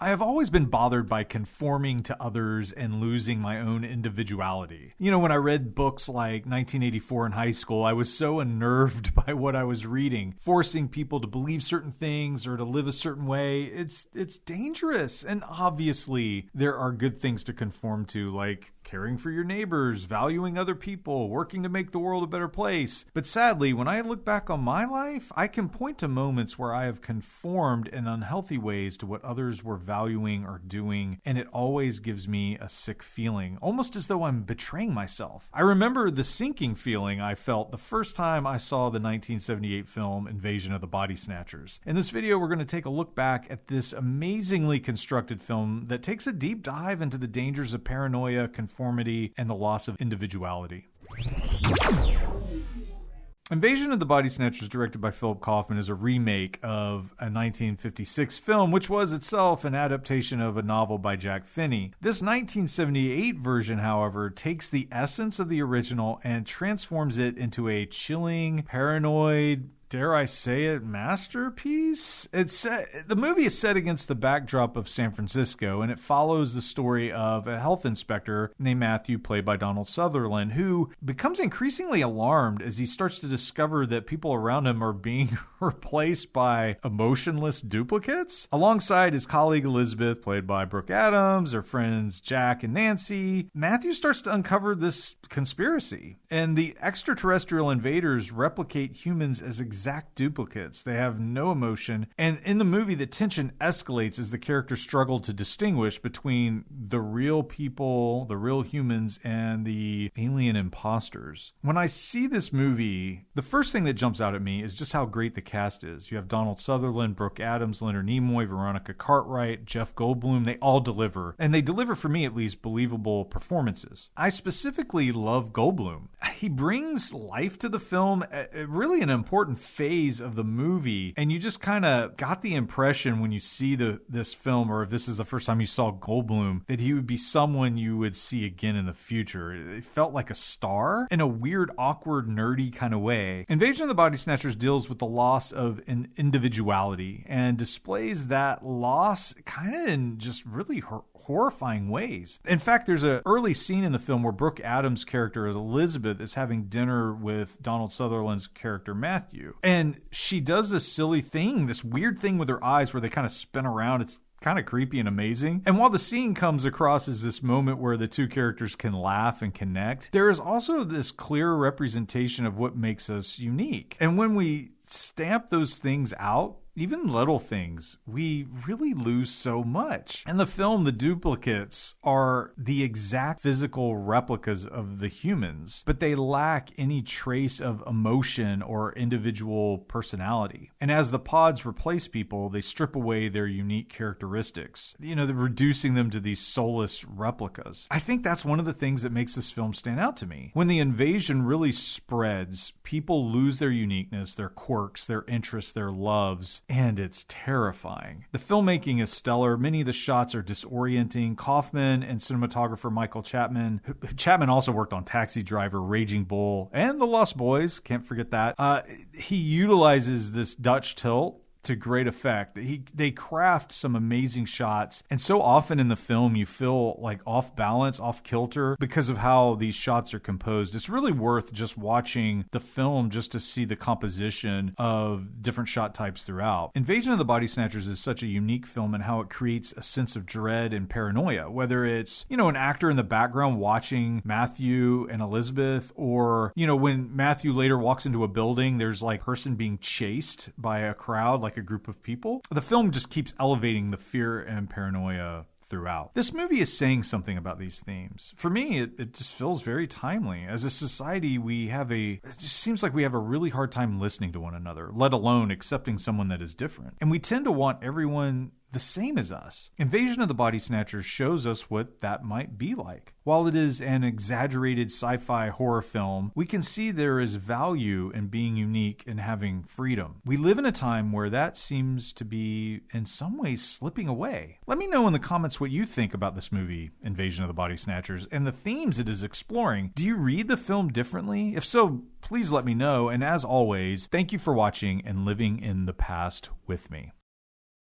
I have always been bothered by conforming to others and losing my own individuality. You know, when I read books like 1984 in high school, I was so unnerved by what I was reading, forcing people to believe certain things or to live a certain way. It's dangerous. And obviously, there are good things to conform to, like caring for your neighbors, valuing other people, working to make the world a better place. But sadly, when I look back on my life, I can point to moments where I have conformed in unhealthy ways to what others were valuing or doing, and it always gives me a sick feeling, almost as though I'm betraying myself. I remember the sinking feeling I felt the first time I saw the 1978 film Invasion of the Body Snatchers. In this video, we're going to take a look back at this amazingly constructed film that takes a deep dive into the dangers of paranoia, conformity, and the loss of individuality. Invasion of the Body Snatchers, directed by Philip Kaufman, is a remake of a 1956 film, which was itself an adaptation of a novel by Jack Finney. This 1978 version, however, takes the essence of the original and transforms it into a chilling, paranoid, dare I say it, masterpiece? The movie is set against the backdrop of San Francisco, and it follows the story of a health inspector named Matthew, played by Donald Sutherland, who becomes increasingly alarmed as he starts to discover that people around him are being replaced by emotionless duplicates. Alongside his colleague Elizabeth, played by Brooke Adams, their friends Jack and Nancy, Matthew starts to uncover this conspiracy. And the extraterrestrial invaders replicate humans as exact duplicates. They have no emotion. And in the movie, the tension escalates as the characters struggle to distinguish between the real people, the real humans, and the alien imposters. When I see this movie, the first thing that jumps out at me is just how great the cast is. You have Donald Sutherland, Brooke Adams, Leonard Nimoy, Veronica Cartwright, Jeff Goldblum. They all deliver. And they deliver, for me at least, believable performances. I specifically love Goldblum. He brings life to the film, really an important phase of the movie, and you just kind of got the impression when you see this film, or if this is the first time you saw Goldblum, that he would be someone you would see again in the future. It felt like a star in a weird, awkward, nerdy kind of way. Invasion of the Body Snatchers deals with the loss of an individuality and displays that loss kind of in just really horrifying ways. In fact, there's an early scene in the film where Brooke Adams' character as Elizabeth is having dinner with Donald Sutherland's character Matthew. And she does this silly thing, this weird thing with her eyes where they kind of spin around. It's kind of creepy and amazing. And while the scene comes across as this moment where the two characters can laugh and connect, there is also this clear representation of what makes us unique. And when we stamp those things out, even little things, we really lose so much. In the film, the duplicates are the exact physical replicas of the humans, but they lack any trace of emotion or individual personality. And as the pods replace people, they strip away their unique characteristics, they're reducing them to these soulless replicas. I think that's one of the things that makes this film stand out to me. When the invasion really spreads, people lose their uniqueness, their quirks, their interests, their loves, and it's terrifying. The filmmaking is stellar. Many of the shots are disorienting. Kaufman and cinematographer Michael Chapman also worked on Taxi Driver, Raging Bull, and The Lost Boys. Can't forget that. He utilizes this Dutch tilt to great effect. They craft some amazing shots, and so often in the film you feel like off balance, off kilter because of how these shots are composed. It's really worth just watching the film just to see the composition of different shot types throughout. Invasion of the Body Snatchers is such a unique film in how it creates a sense of dread and paranoia, whether it's, an actor in the background watching Matthew and Elizabeth, or, when Matthew later walks into a building, there's like a person being chased by a crowd, like a group of people. The film just keeps elevating the fear and paranoia throughout. This movie is saying something about these themes. For me, it just feels very timely. As a society, it just seems like we have a really hard time listening to one another, let alone accepting someone that is different. And we tend to want everyone the same as us. Invasion of the Body Snatchers shows us what that might be like. While it is an exaggerated sci-fi horror film, we can see there is value in being unique and having freedom. We live in a time where that seems to be, in some ways, slipping away. Let me know in the comments what you think about this movie, Invasion of the Body Snatchers, and the themes it is exploring. Do you read the film differently? If so, please let me know. And as always, thank you for watching and living in the past with me.